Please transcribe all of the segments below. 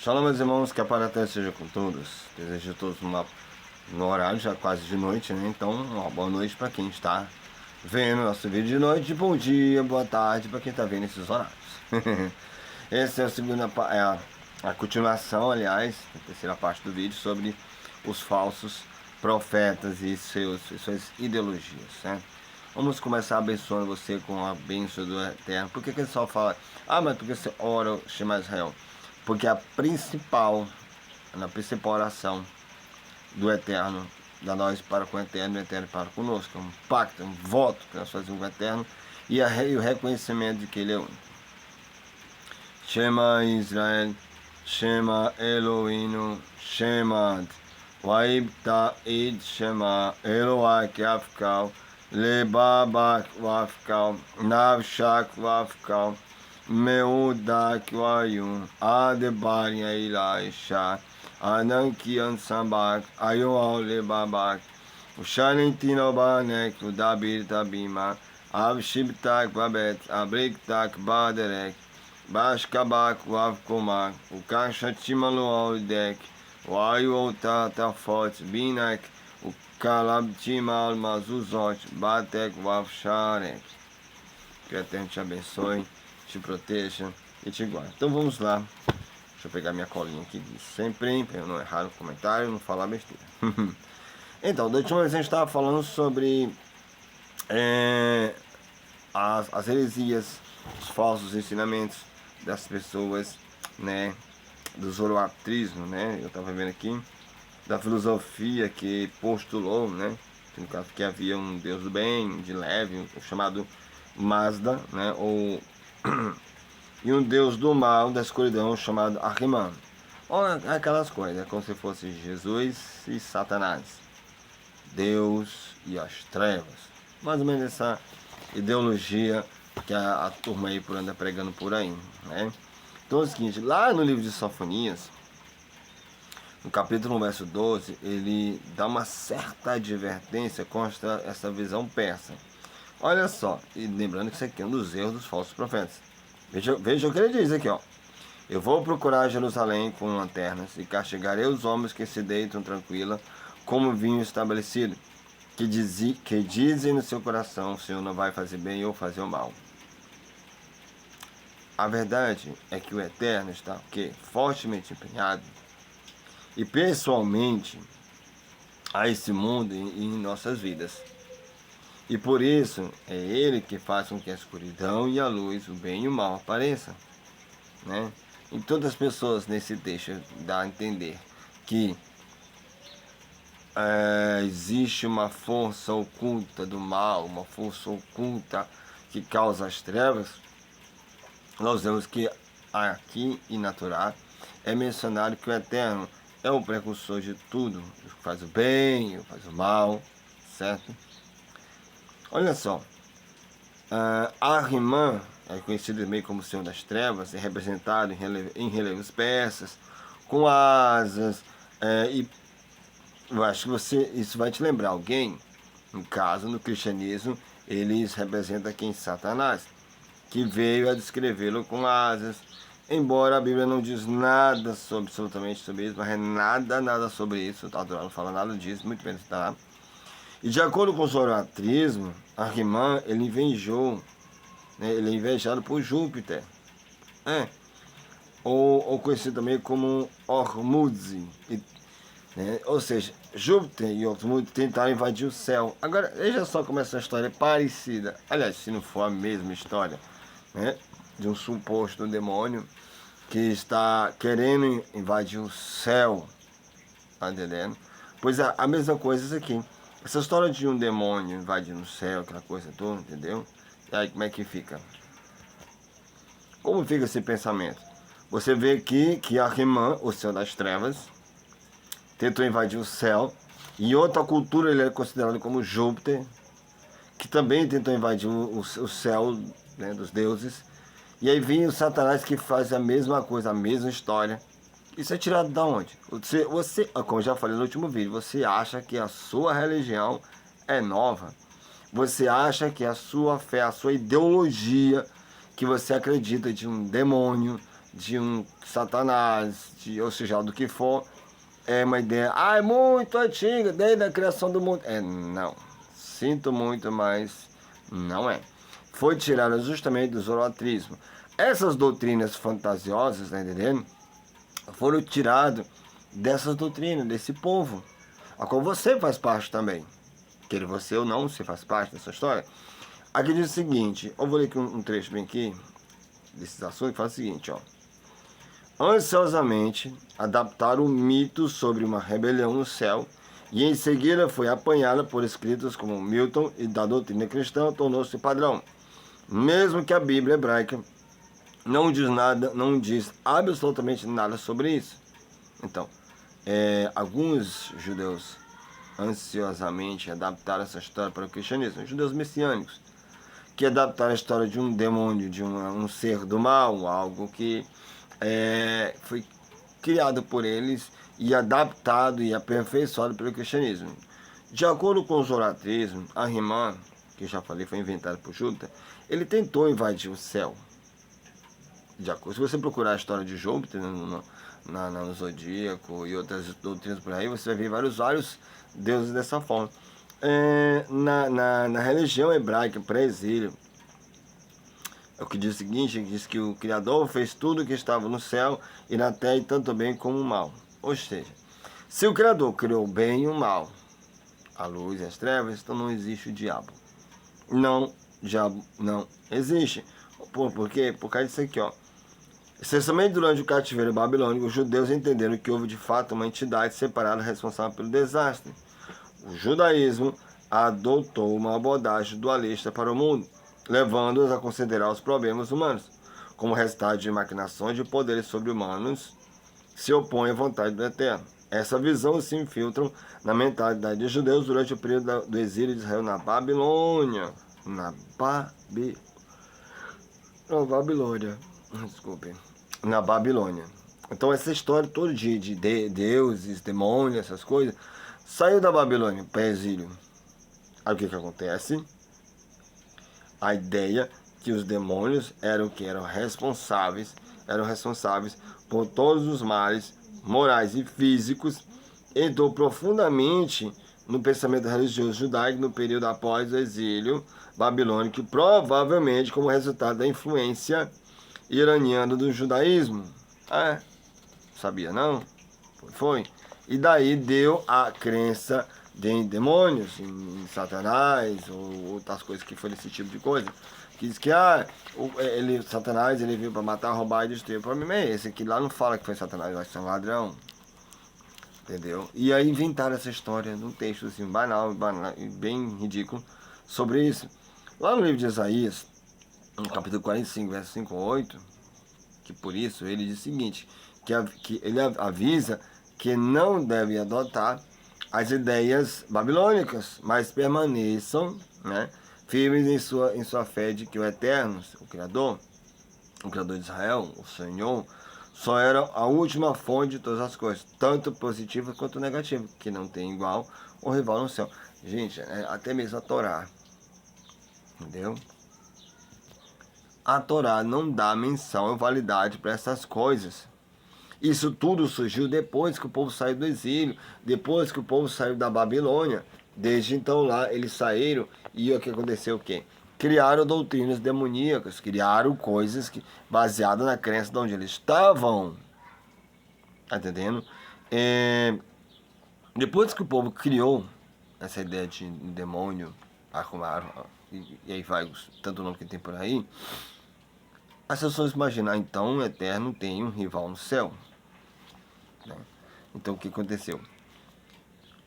Shalom, meus irmãos, que a paz até seja com todos. Desejo a todos no horário já quase de noite, né? Então, uma boa noite para quem está vendo nosso vídeo de noite. Bom dia, boa tarde para quem está vendo esses horários. Essa é a segunda, a continuação, aliás, a terceira parte do vídeo sobre os falsos profetas e suas ideologias, né? Vamos começar abençoando você com a bênção do Eterno. Por que ele só fala, mas porque você ora o Shema Israel? Porque a principal oração do Eterno, da nós para com o Eterno para conosco, é um pacto, um voto que nós fazemos com o Eterno e o reconhecimento de que Ele é único. Shema Israel, Shema Eloheinu, Shema Waibta id Shema Eloak Afkal, Lebabak Wafkal, Navshak Wafkal, Meudak Wayun, Adebarin Ailaisha, Anankian Sambak, Ayual Lebabak, Ushalentino Banek, Udabir Tabima, Abshibtak Babet, Abriktak Baderek, Bashkabak Wavkomak, Ukashatimalo Aldek, Wayu Tatafot, Binak, Ukalabtimal Mazuzot, Batek Wavsharek. Que o Eterno te abençoe, te proteja e te guarde. Então vamos lá. Deixa eu pegar minha colinha aqui de sempre, para eu não errar no comentário, não falar besteira. Então, da última vez a gente estava falando sobre as heresias, os falsos ensinamentos das pessoas, né, do zoroastrismo, né? Eu estava vendo aqui da filosofia que postulou, né, no caso que havia um Deus do bem, de leve, chamado Mazda, né, ou e um Deus do mal, da escuridão, chamado Ahriman. Olha aquelas coisas, como se fosse Jesus e Satanás, Deus e as trevas. Mais ou menos essa ideologia que a turma aí por anda pregando por aí, né? Então é o seguinte, lá no livro de Sofonias, no capítulo 1, verso 12, ele dá uma certa advertência contra essa visão persa. Olha só, e lembrando que isso aqui é um dos erros dos falsos profetas. Veja o que ele diz aqui, ó. Eu vou procurar Jerusalém com lanternas e castigarei os homens que se deitam tranquila como vinho estabelecido, que dizem no seu coração, o Senhor não vai fazer bem ou fazer o mal. A verdade é que o Eterno está fortemente empenhado e pessoalmente a esse mundo e em nossas vidas. E por isso é Ele que faz com que a escuridão e a luz, o bem e o mal apareçam, né? E todas as pessoas nesse texto dá a entender que existe uma força oculta do mal, uma força oculta que causa as trevas. Nós vemos que aqui em na Torá é mencionado que o Eterno é o precursor de tudo, que faz o bem, faz o mal, certo? Olha só, Ahriman é conhecido também como Senhor das Trevas, é representado em relevos persas, com asas, e eu acho que isso vai te lembrar alguém. No caso, no cristianismo, eles representam quem? Satanás, que veio a descrevê-lo com asas, embora a Bíblia não diz nada absolutamente sobre isso, mas é nada sobre isso, a Torá não fala nada disso, muito menos tá. E de acordo com o zoroastrismo, Ahriman, ele invejou, né, ele é invejado por Júpiter, ou conhecido também como Ormuzd, né? Ou seja, Júpiter e Ormuzd tentaram invadir o céu. Agora, veja só como essa história é parecida, aliás, se não for a mesma história, né, de um suposto demônio que está querendo invadir o céu, tá entendendo? Pois é, a mesma coisa isso aqui. Essa história de um demônio invadindo o céu, aquela coisa toda, entendeu? E aí como é que fica? Como fica esse pensamento? Você vê aqui que Ahriman, o Senhor das Trevas, tentou invadir o céu. E em outra cultura ele é considerado como Júpiter, que também tentou invadir o céu, né, dos deuses. E aí vem o Satanás que faz a mesma coisa, a mesma história. Isso é tirado da onde? Você, como eu já falei no último vídeo, você acha que a sua religião é nova? Você acha que a sua fé, a sua ideologia, que você acredita de um demônio, de um Satanás, ou seja, do que for, é uma ideia, é muito antiga, desde a criação do mundo. Não. Sinto muito, mas não é. Foi tirada justamente do zoroastrismo. Essas doutrinas fantasiosas, tá entendendo? Foram tiradas dessas doutrinas, desse povo, a qual você faz parte também. Quer você ou não, você faz parte dessa história. Aqui diz o seguinte, eu vou ler aqui um trecho bem aqui, desses assuntos, que fala o seguinte, ó. Ansiosamente adaptaram o mito sobre uma rebelião no céu e em seguida foi apanhada por escritos como Milton e da doutrina cristã tornou-se padrão. Mesmo que a Bíblia hebraica não diz nada, não diz absolutamente nada sobre isso. Então, alguns judeus ansiosamente adaptaram essa história para o cristianismo, judeus messiânicos, que adaptaram a história de um demônio, de um ser do mal, algo que foi criado por eles e adaptado e aperfeiçoado pelo cristianismo. De acordo com o zoroastrismo, Ahriman, que eu já falei, foi inventado por Júpiter, ele tentou invadir o céu. De acordo, se você procurar a história de Júpiter no Zodíaco e outras doutrinas por aí, você vai ver vários deuses dessa forma. Na religião hebraica pré-exílio, é o que diz o seguinte, diz que o Criador fez tudo que estava no céu e na terra, e tanto bem como o mal. Ou seja, se o Criador criou o bem e o mal, a luz e as trevas, então não existe o diabo. Não, diabo não existe. Por quê? Por causa disso aqui, ó. Especialmente durante o cativeiro babilônico, os judeus entenderam que houve de fato uma entidade separada responsável pelo desastre. O judaísmo adotou uma abordagem dualista para o mundo, levando-os a considerar os problemas humanos como resultado de maquinações de poderes sobre-humanos, se opõem à vontade do Eterno. Essa visão se infiltra na mentalidade dos judeus durante o período do exílio de Israel na Babilônia. Desculpe. Na Babilônia. Então essa história toda de deuses, demônios, essas coisas, saiu da Babilônia para exílio. Aí o que acontece? A ideia que os demônios eram responsáveis por todos os males morais e físicos, entrou profundamente no pensamento religioso judaico no período após o exílio babilônico, provavelmente como resultado da influência iraniana do judaísmo. Sabia não? Foi. E daí deu a crença em demônios, em Satanás, ou outras coisas que foi desse tipo de coisa. Que diz que Satanás ele veio para matar, roubar e destruir. Para mim é esse aqui lá não fala que foi Satanás, vai ser um ladrão. Entendeu? E aí inventaram essa história num texto assim, banal, bem ridículo, sobre isso. Lá no livro de Isaías, no capítulo 45, verso 5 a 8, que por isso ele diz o seguinte, que ele avisa que não deve adotar as ideias babilônicas, mas permaneçam, né, firmes em sua fé de que o Eterno, o Criador de Israel, o Senhor, só era a última fonte de todas as coisas, tanto positivas quanto negativas, que não tem igual ou rival no céu. Gente, até mesmo a Torá, entendeu? A Torá não dá menção e validade para essas coisas. Isso tudo surgiu depois que o povo saiu do exílio, depois que o povo saiu da Babilônia. Desde então lá eles saíram e o que aconteceu o quê? Criaram doutrinas demoníacas, criaram coisas baseadas na crença de onde eles estavam. Tá entendendo? Depois que o povo criou essa ideia de demônio, e aí vai tanto nome que tem por aí, as pessoas imaginam, então o Eterno tem um rival no céu. Né? Então o que aconteceu?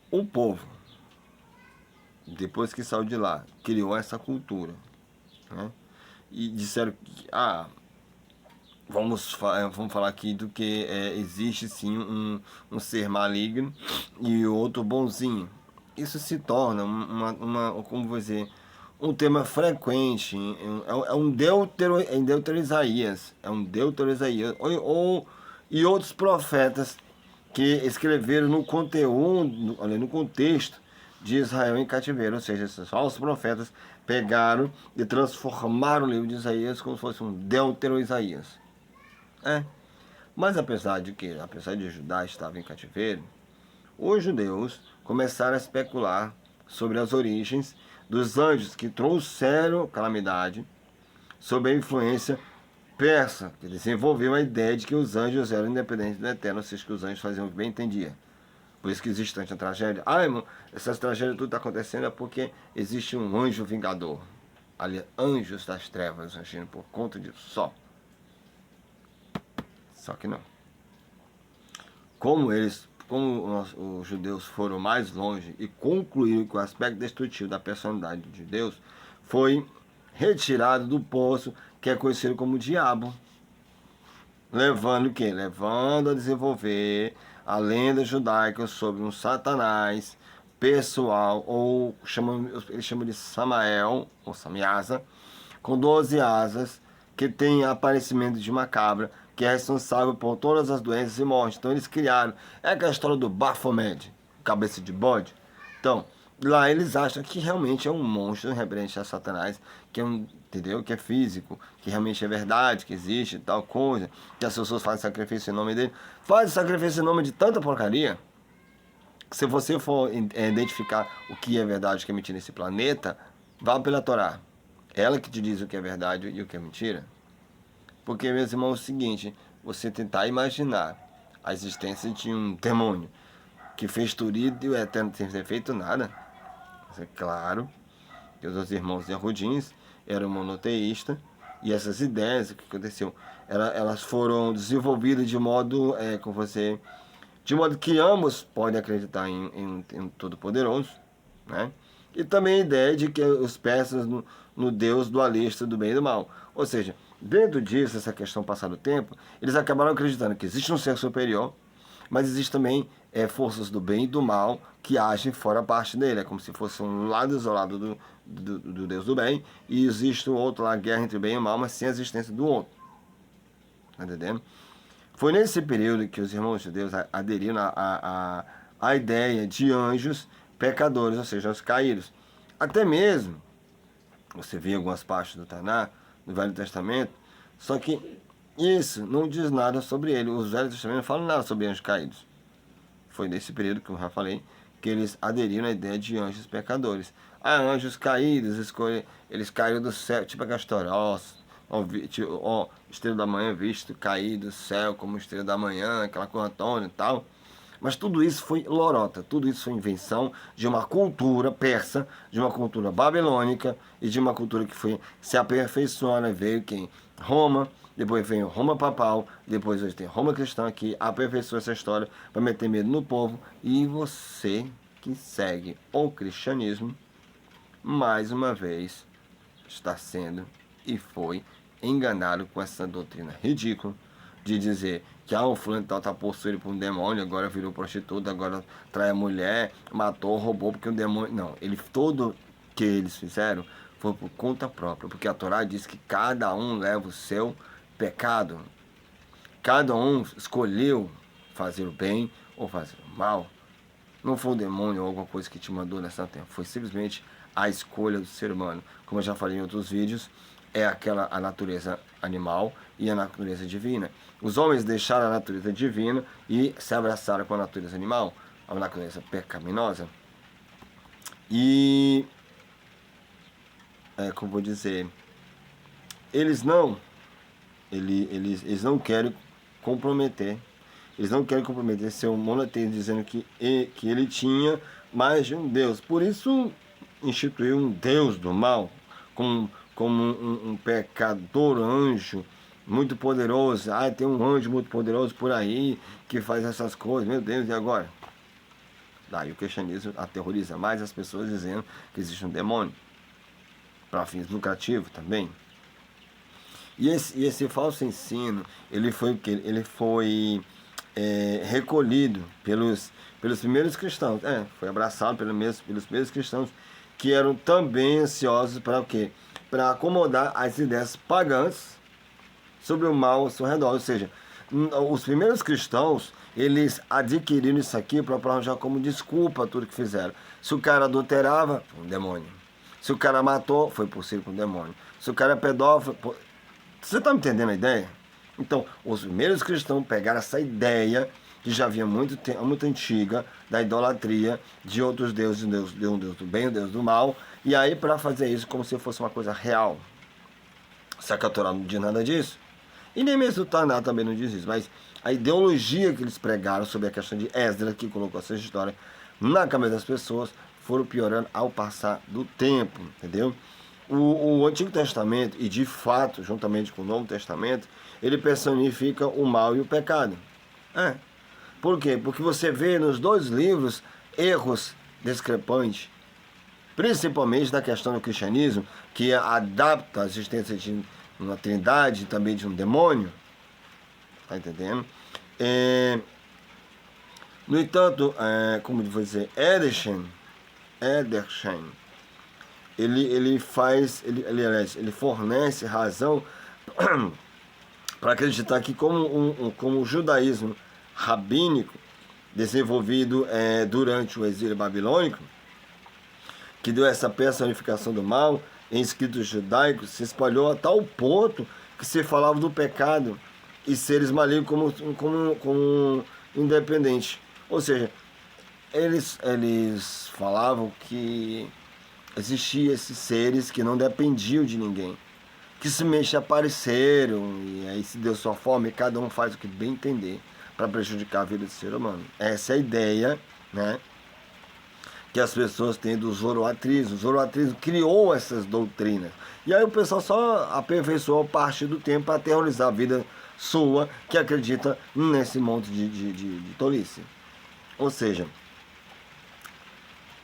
O povo, depois que saiu de lá, criou essa cultura. Né? E disseram que, vamos falar aqui do que existe sim um ser maligno e outro bonzinho. Isso se torna como vou dizer, um tema frequente, é um Deutero Isaías, e outros profetas que escreveram no conteúdo, no contexto de Israel em cativeiro, ou seja, esses falsos profetas pegaram e transformaram o livro de Isaías como se fosse um Deutero Isaías. Mas apesar de Judá estar em cativeiro, os judeus começaram a especular sobre as origens dos anjos que trouxeram calamidade sob a influência persa, que desenvolveu a ideia de que os anjos eram independentes do eterno, ou seja, que os anjos faziam o que bem entendia. Por isso que existe tanta tragédia. Ah, irmão, essas tragédias tudo está acontecendo é porque existe um anjo vingador. Ali, anjos das trevas agindo por conta disso só. Só que não. Como os judeus foram mais longe e concluíram que o aspecto destrutivo da personalidade de Deus foi retirado do poço que é conhecido como diabo. Levando o quê? Levando a desenvolver a lenda judaica sobre um Satanás pessoal, ou eles chamam de Samael, ou Samiasa, com 12 asas, que tem aparecimento de uma cabra, que é responsável por todas as doenças e mortes. Então eles criaram, é aquela história do Baphomet, cabeça de bode. Então, lá eles acham que realmente é um monstro reverente a Satanás, que é entendeu? Que é físico, que realmente é verdade, que existe tal coisa, que as pessoas fazem sacrifício em nome dele. Fazem sacrifício em nome de tanta porcaria, que se você for identificar o que é verdade e o que é mentira nesse planeta, vá pela Torá. Ela que te diz o que é verdade e o que é mentira. Porque, meus irmãos, é o seguinte, você tentar imaginar a existência de um demônio que fez tudo e o Eterno sem ter feito nada. É claro que os irmãos Yehudins eram monoteístas e essas ideias, o que aconteceu? Elas foram desenvolvidas de modo, de modo que ambos podem acreditar em Todo-Poderoso, né? E também a ideia de que os persas no Deus dualista do bem e do mal. Ou seja, dentro disso, essa questão passar do tempo, eles acabaram acreditando que existe um ser superior, mas existe também forças do bem e do mal que agem fora parte dele. É como se fosse um lado isolado do Deus do bem e existe o outro lá, a guerra entre o bem e o mal, mas sem a existência do outro. Tá entendendo? Foi nesse período que os irmãos judeus aderiram à ideia de anjos pecadores, ou seja, os caídos. Até mesmo, você vê algumas partes do Taná, do Velho Testamento, só que isso não diz nada sobre ele. Os Velhos Testamentos não falam nada sobre anjos caídos. Foi nesse período que eu já falei, que eles aderiram à ideia de anjos pecadores. Ah, anjos caídos, eles caíram do céu, tipo a Castor, estrela da manhã visto cair do céu como estrela da manhã, aquela coisa toda e tal. Mas tudo isso foi lorota, tudo isso foi invenção de uma cultura persa, de uma cultura babilônica e de uma cultura que foi se aperfeiçoando. Veio quem? Roma, depois veio Roma papal, depois hoje tem Roma cristã que aperfeiçoou essa história para meter medo no povo. E você que segue o cristianismo, mais uma vez, está sendo e foi enganado com essa doutrina ridícula de dizer que o fulano tal está possuído por um demônio, agora virou prostituta, agora trai a mulher, matou, roubou, porque o demônio... Não, tudo que eles fizeram foi por conta própria, porque a Torá diz que cada um leva o seu pecado. Cada um escolheu fazer o bem ou fazer o mal. Não foi o demônio ou alguma coisa que te mandou nessa terra, foi simplesmente a escolha do ser humano. Como eu já falei em outros vídeos, é a natureza animal e a natureza divina. Os homens deixaram a natureza divina e se abraçaram com a natureza animal, a natureza pecaminosa. E, como vou dizer, eles não querem comprometer, seu monoteísmo, dizendo que ele tinha mais de um Deus. Por isso instituiu um Deus do mal, como um pecador anjo muito poderoso. Ah, tem um anjo muito poderoso por aí que faz essas coisas, meu Deus, e agora? Daí o cristianismo aterroriza mais as pessoas dizendo que existe um demônio para fins lucrativos também. E esse falso ensino, ele foi o quê? Ele foi recolhido pelos primeiros cristãos. Foi abraçado pelos primeiros cristãos que eram também ansiosos para o quê? Para acomodar as ideias pagãs sobre o mal ao seu redor. Ou seja, os primeiros cristãos, eles adquiriram isso aqui para arranjar como desculpa tudo que fizeram. Se o cara adulterava, um demônio. Se o cara matou, foi possível com um demônio. Se o cara é pedófilo... Você está me entendendo a ideia? Então, os primeiros cristãos pegaram essa ideia que já havia muito antiga, da idolatria de outros deuses, um Deus do bem, um Deus do mal, e aí para fazer isso como se fosse uma coisa real. Só que a Torá não diz nada disso. E nem mesmo o Taná também não diz isso, mas a ideologia que eles pregaram sobre a questão de Esdras, que colocou essa história na cabeça das pessoas, foram piorando ao passar do tempo, entendeu? O Antigo Testamento, e de fato, juntamente com o Novo Testamento, ele personifica o mal e o pecado. Por quê? Porque você vê nos dois livros erros discrepantes, principalmente da questão do cristianismo, que adapta a existência de uma trindade, também de um demônio. Tá entendendo? No entanto, como eu vou dizer, Edersheim, ele fornece razão para acreditar que como o judaísmo rabínico desenvolvido durante o exílio babilônico, que deu essa personificação do mal em escritos judaicos, se espalhou a tal ponto que se falava do pecado e seres malignos como independentes. Ou seja, eles falavam que existiam esses seres que não dependiam de ninguém, que simplesmente apareceram e aí se deu sua forma e cada um faz o que bem entender para prejudicar a vida do ser humano. Essa é a ideia, né, que as pessoas têm do zoroatrismo. O zoroatrismo criou essas doutrinas. E aí o pessoal só aperfeiçoou a partir do tempo para aterrorizar a vida sua, que acredita nesse monte de tolice. Ou seja,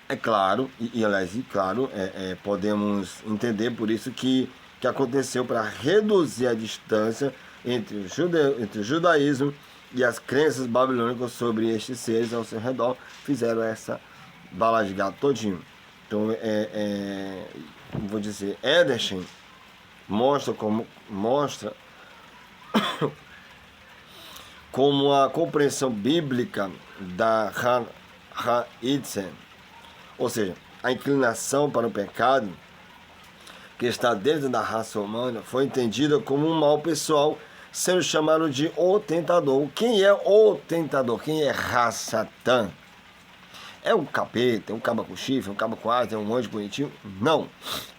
é claro, podemos entender por isso que aconteceu para reduzir a distância entre o judaísmo e as crenças babilônicas sobre estes seres ao seu redor, fizeram essa bala de gato todinho. Então, vou dizer, Edersheim mostra como a compreensão bíblica da Ha'itzen, ou seja, a inclinação para o pecado que está dentro da raça humana, foi entendida como um mal pessoal, sendo chamado de o tentador. Quem é o tentador? Quem é Ra-Satã? É um capeta, é um caba com chifre, um caba com asa, é um anjo bonitinho? Não.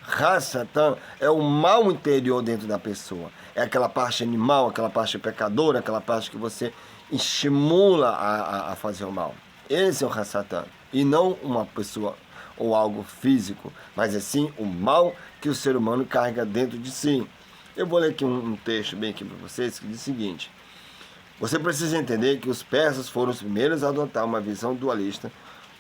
Ra-Satã é o mal interior dentro da pessoa. É aquela parte animal, aquela parte pecadora, aquela parte que você estimula a fazer o mal. Esse é o Ra-Satã. E não uma pessoa ou algo físico, mas é sim o mal que o ser humano carrega dentro de si. Eu vou ler aqui um texto bem aqui para vocês que diz o seguinte: você precisa entender que os persas foram os primeiros a adotar uma visão dualista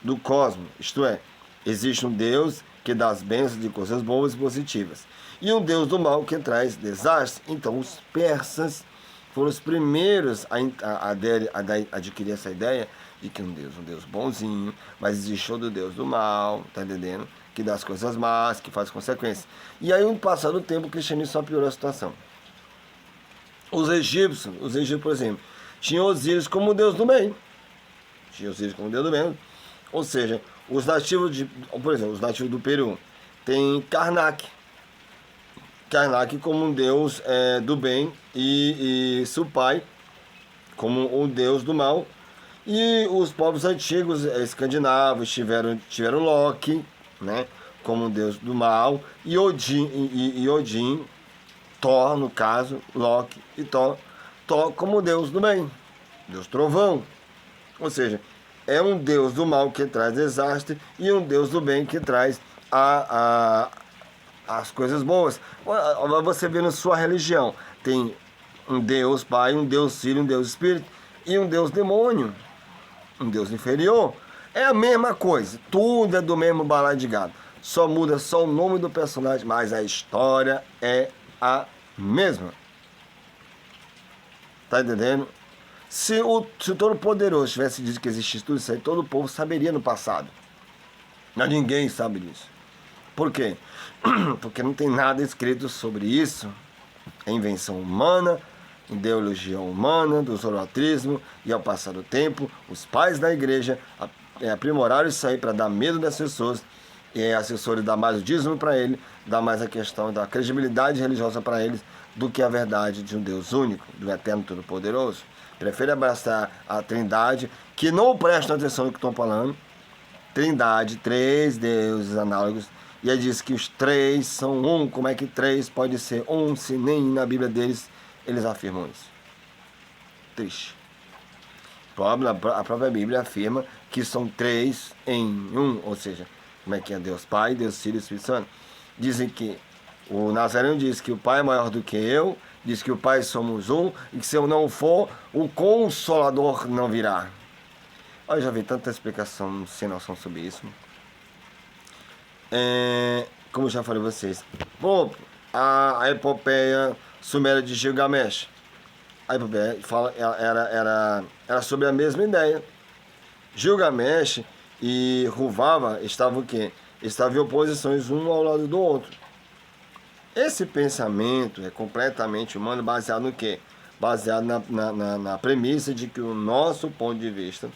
do cosmos, isto é, existe um Deus que dá as bênçãos de coisas boas e positivas, e um Deus do mal que traz desastre. Então os persas foram os primeiros a adquirir essa ideia de que um Deus bonzinho, mas existe outro Deus do mal, tá entendendo? Que dá as coisas más, que faz consequências. E aí, no passar do tempo, o cristianismo só piorou a situação. Os egípcios, por exemplo, tinham Osíris como Deus do bem. Ou seja, os nativos por exemplo, os nativos do Peru tem Karnak como um Deus do bem e Supai como um Deus do mal. E os povos antigos escandinavos tiveram Loki, né, como um deus do mal, e Odin, Thor, no caso, Loki e Thor como deus do bem, deus trovão. Ou seja, é um deus do mal que traz desastre e um deus do bem que traz as coisas boas. Você vê na sua religião, tem um deus pai, um deus filho, um deus espírito e um deus demônio, um deus inferior. É a mesma coisa, tudo é do mesmo balaio de gato, só muda o nome do personagem, mas a história é a mesma. Tá entendendo? Se o Todo-Poderoso tivesse dito que existisse tudo isso aí, todo o povo saberia no passado. Mas ninguém sabe disso. Por quê? Porque não tem nada escrito sobre isso. É invenção humana, ideologia humana, do zoroatrismo, e ao passar do tempo, os pais da igreja aprimoraram isso aí para dar medo das pessoas, e assessores dá mais o dízimo para ele, dá mais a questão da credibilidade religiosa para eles, do que a verdade de um Deus único, do Eterno Todo-Poderoso. Prefere abraçar a Trindade, que não prestam atenção no que estão falando. Trindade, 3 deuses análogos. E aí diz que os 3 são um. Como é que 3 pode ser um, se nem na Bíblia deles eles afirmam isso? Triste. A própria Bíblia afirma que são 3 em um, ou seja, como é que é Deus Pai, Deus Filho e Espírito Santo. Dizem que o Nazareno diz que o Pai é maior do que eu, diz que o Pai somos um, e que se eu não for, o Consolador não virá. Eu já vi tanta explicação sem noção sobre isso. Como eu já falei a vocês. Bom, a epopeia suméria de Gilgamesh. A epopeia era sobre a mesma ideia. Gilgamesh e Ruvava estavam o quê? Estavam em oposições um ao lado do outro. Esse pensamento é completamente humano, baseado no quê? Baseado na premissa de que o nosso ponto de vista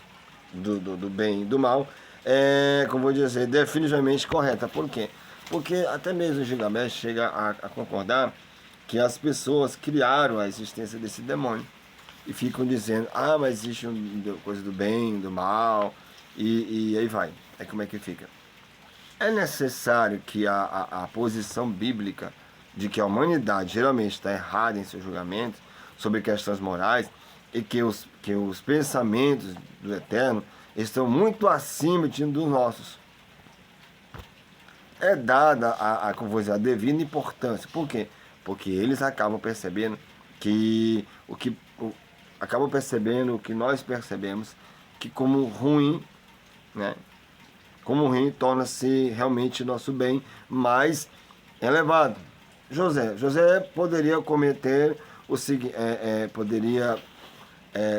do bem e do mal é, como vou dizer, definitivamente correta. Por quê? Porque até mesmo Gilgamesh chega a concordar que as pessoas criaram a existência desse demônio e ficam dizendo, mas existe uma coisa do bem, do mal, e aí vai. Aí como é que fica? É necessário que a posição bíblica de que a humanidade geralmente está errada em seus julgamentos sobre questões morais e que os pensamentos do Eterno estão muito acima dos nossos. É dada a devida importância. Por quê? Porque eles acabam percebendo acabam percebendo o que nós percebemos, que como ruim, né? Como ruim torna-se realmente nosso bem mais elevado. José poderia cometer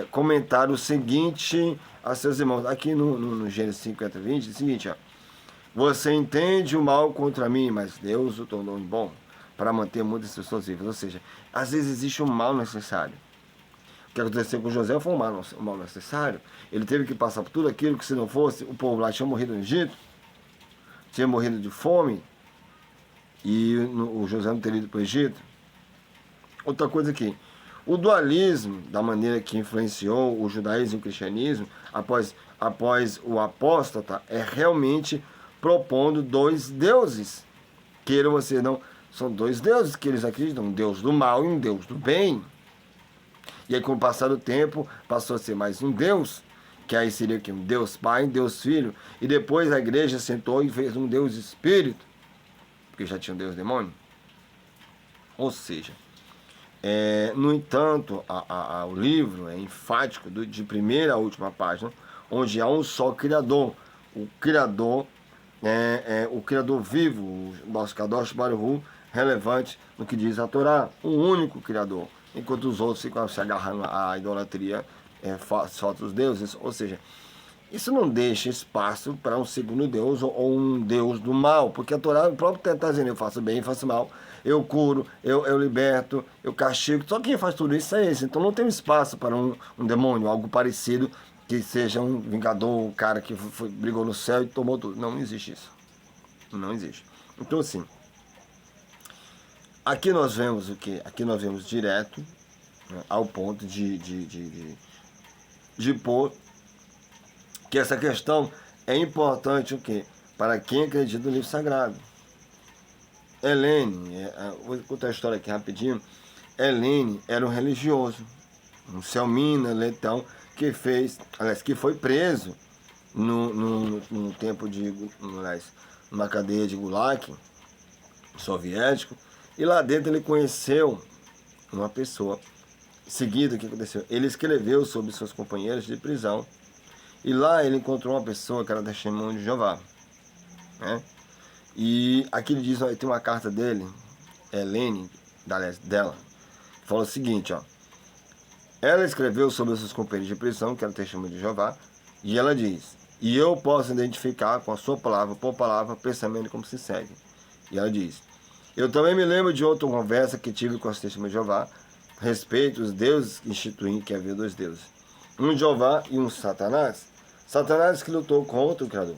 comentar o seguinte a seus irmãos, aqui no Gênesis 50:20, é o seguinte, ó: você entende o mal contra mim, mas Deus o tornou em bom, para manter muitas pessoas vivas. Ou seja, às vezes existe um mal necessário. O que aconteceu com José foi um mal necessário. Ele teve que passar por tudo aquilo que, se não fosse, o povo lá tinha morrido no Egito, tinha morrido de fome, e o José não teria ido para o Egito. Outra coisa aqui, o dualismo, da maneira que influenciou o judaísmo e o cristianismo, após o apóstata, é realmente propondo 2 deuses. Queiram vocês não, são 2 deuses que eles acreditam, um Deus do mal e um Deus do bem. E aí, com o passar do tempo, passou a ser mais um Deus, que aí seria que um Deus Pai, um Deus Filho, e depois a igreja sentou e fez um Deus Espírito, porque já tinha um Deus Demônio. Ou seja, no entanto, o livro é enfático, de primeira a última página, onde há um só Criador. O Criador o Criador vivo, o nosso Kadosh Baruch Hu, relevante no que diz a Torá, um único Criador, enquanto os outros ficam se agarrando à idolatria, falsos dos deuses. Ou seja, isso não deixa espaço para um segundo Deus ou um Deus do mal, porque a Torá próprio está dizendo, eu faço bem, eu faço mal, eu curo, eu liberto, eu castigo. Só quem faz tudo isso é esse. Então não tem espaço para um demônio, algo parecido, que seja um vingador, um cara que brigou no céu e tomou tudo. Não existe isso. Não existe. Então, assim, aqui nós vemos o quê? Aqui nós vemos direto, né, ao ponto de pôr que essa questão é importante o quê? Para quem acredita no livro sagrado. Helene, vou contar a história aqui rapidinho. Helene era um religioso, um Selmina, letão, que foi preso no tempo numa cadeia de Gulag soviético, e lá dentro ele conheceu uma pessoa. Em seguida, o que aconteceu? Ele escreveu sobre seus companheiros de prisão, e lá ele encontrou uma pessoa que era testemunho de Jeová, né? E aqui ele diz, tem uma carta dele, Helene, dela, fala o seguinte, ó: ela escreveu sobre os seus companheiros de prisão, que era testemunho de Jeová, e ela diz, e eu posso identificar com a sua palavra, por palavra, pensamento como se segue. E ela diz, eu também me lembro de outra conversa que tive com as testemunhas de Jeová, respeito os deuses instituindo que havia 2 deuses, um Jeová e um Satanás. Satanás que lutou contra o Criador.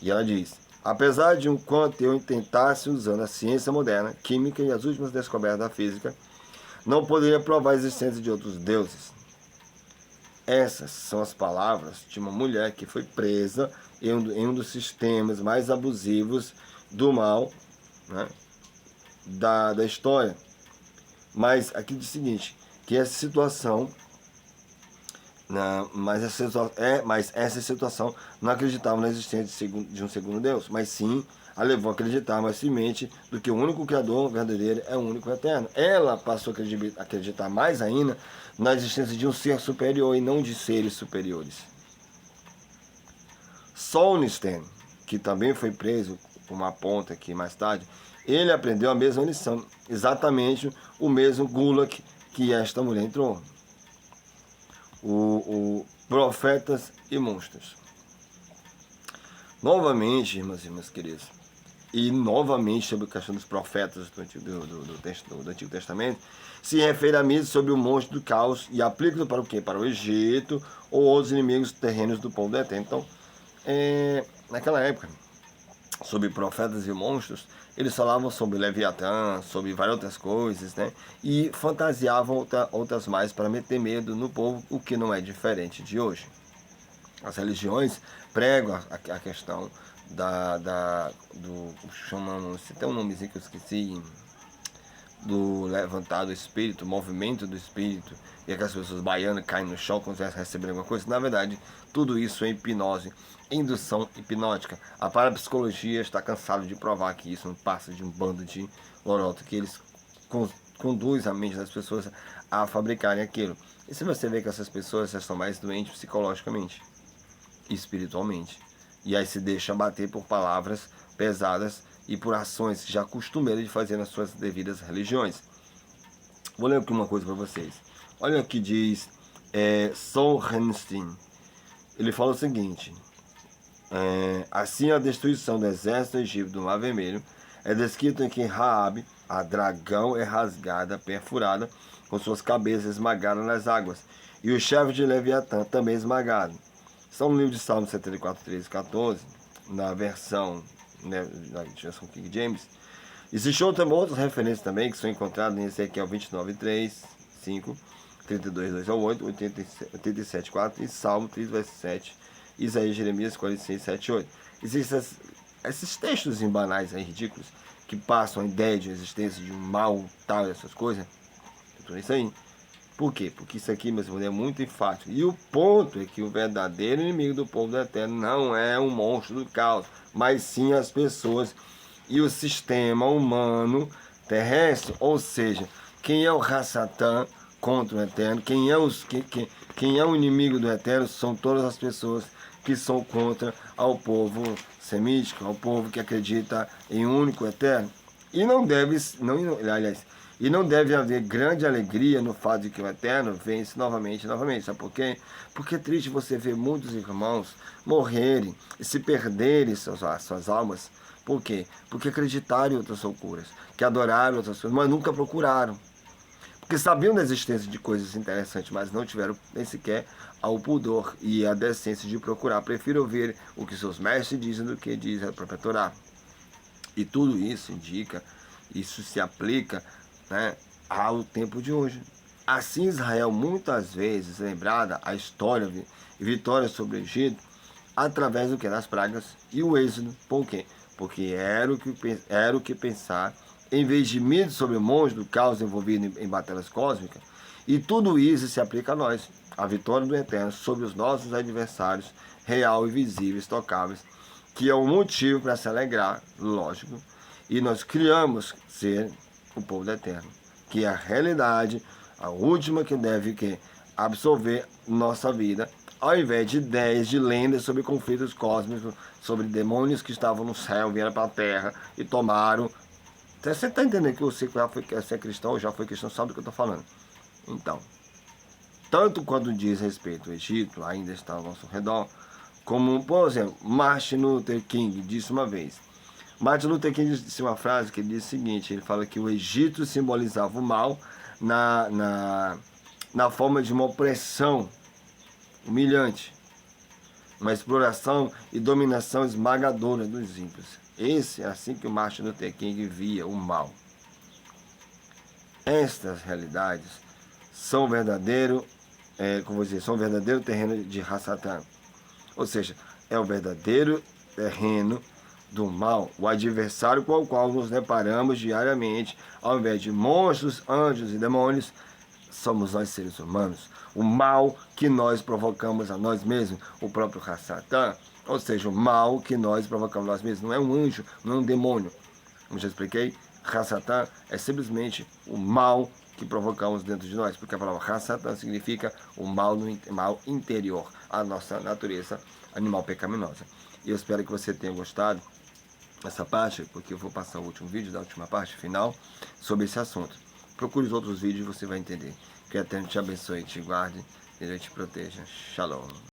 E ela diz, Apesar de um quanto eu tentasse usando a ciência moderna, química e as últimas descobertas da física, não poderia provar a existência de outros deuses. Essas são as palavras de uma mulher que foi presa em um dos sistemas mais abusivos do mal, né, da história. Mas aqui diz o seguinte, que essa situação, mas essa situação não acreditava na existência de um segundo Deus, mas sim a levou a acreditar mais firmemente do que o único Criador verdadeiro é o único eterno. Ela passou a acreditar mais ainda na existência de um ser superior e não de seres superiores. Solnstein, que também foi preso por uma ponta aqui mais tarde, ele aprendeu a mesma lição, exatamente o mesmo gulag que esta mulher entrou. O Profetas e Monstros. Novamente, irmãs e irmãs queridas, e novamente sobre a questão dos profetas do Antigo Testamento, se refere a mim sobre o monstro do caos e aplica para o quê? Para o Egito ou outros inimigos terrenos do povo do Eterno. Então, naquela época, sobre profetas e monstros, eles falavam sobre Leviatã, sobre várias outras coisas, né? E fantasiavam outras mais para meter medo no povo, o que não é diferente de hoje. As religiões pregam a questão chamamos, se tem um nomezinho que eu esqueci, do levantar do espírito, movimento do espírito, e aquelas pessoas baianas caem no chão quando recebem alguma coisa. Na verdade, tudo isso é hipnose, indução hipnótica. A parapsicologia está cansada de provar que isso não passa de um bando de lorota, que eles conduzem a mente das pessoas a fabricarem aquilo. E se você vê que essas pessoas já estão mais doentes psicologicamente, espiritualmente, e aí se deixa bater por palavras pesadas e por ações já costumeiro de fazer nas suas devidas religiões. Vou ler aqui uma coisa para vocês. Olha o que diz Solzhenitsyn. Ele fala o seguinte: assim a destruição do exército egípcio do Mar Vermelho é descrito em que Raabe, a dragão, é rasgada, perfurada, com suas cabeças esmagadas nas águas, e o chefe de Leviatã também esmagado. São no livro de Salmos 74, 13 e 14, na versão, né, da versão King James. Existem outras referências também que são encontradas em Ezequiel 29, 3, 5, 32, 2 ao 8, 87, 4 e Salmo 3, verso 7, Isaías e Jeremias 46, 7 e 8. Existem esses textos banais aí, ridículos, que passam a ideia de existência de um mal, tal, essas coisas. Tudo isso aí. Por quê? Porque isso aqui, meus irmãos, é muito enfático. E o ponto é que o verdadeiro inimigo do povo do Eterno não é um monstro do caos, mas sim as pessoas e o sistema humano terrestre. Ou seja, quem é o Rassatã contra o Eterno, quem é o inimigo do Eterno, são todas as pessoas que são contra ao povo semítico, ao povo que acredita em um único Eterno. E não deve haver grande alegria no fato de que o Eterno vence novamente. Sabe por quê? Porque é triste você ver muitos irmãos morrerem e se perderem suas almas. Por quê? Porque acreditaram em outras loucuras, que adoraram outras coisas, mas nunca procuraram. Porque sabiam da existência de coisas interessantes, mas não tiveram nem sequer o pudor e a decência de procurar. Prefiro ouvir o que seus mestres dizem do que diz a própria Torá. E tudo isso indica, isso se aplica, né, ao tempo de hoje. Assim Israel muitas vezes lembrada a história e vitória sobre o Egito através do que? Das pragas e o êxodo. Por quê? Porque era o que pensar, em vez de medo sobre o monstro do caos envolvido em batalhas cósmicas. E tudo isso se aplica a nós. A vitória do Eterno sobre os nossos adversários, real e visíveis, tocáveis, que é um motivo para se alegrar, lógico. E nós criamos ser o povo do Eterno, que é a realidade, a última que deve absorver nossa vida, ao invés de ideias, de lendas sobre conflitos cósmicos, sobre demônios que estavam no céu, vieram para a terra e tomaram. Você está entendendo que você é cristão ou já foi cristão, sabe do que eu estou falando? Então, tanto quando diz respeito ao Egito, ainda está ao nosso redor, como, por exemplo, Martin Luther King disse uma vez. Martin Luther King disse uma frase que ele diz o seguinte: ele fala que o Egito simbolizava o mal na forma de uma opressão humilhante. uma exploração e dominação esmagadora dos ímpios. Esse é assim que o Martin Luther King via o mal. Estas realidades são verdadeiro, são o verdadeiro terreno de Hasatan. Ou seja, é o verdadeiro terreno do mal, o adversário com o qual nos deparamos diariamente, ao invés de monstros, anjos e demônios, somos nós seres humanos. O mal que nós provocamos a nós mesmos, o próprio Hasatan, ou seja, o mal que nós provocamos a nós mesmos, não é um anjo, não é um demônio. Como já expliquei, Hasatan é simplesmente o mal que provocamos dentro de nós, porque a palavra Hasatan significa o mal interior, a nossa natureza animal pecaminosa. E eu espero que você tenha gostado dessa parte, porque eu vou passar o último vídeo, da última parte final, sobre esse assunto. Procure os outros vídeos e você vai entender. Que Eterno te abençoe, te guarde e Ele te proteja. Shalom.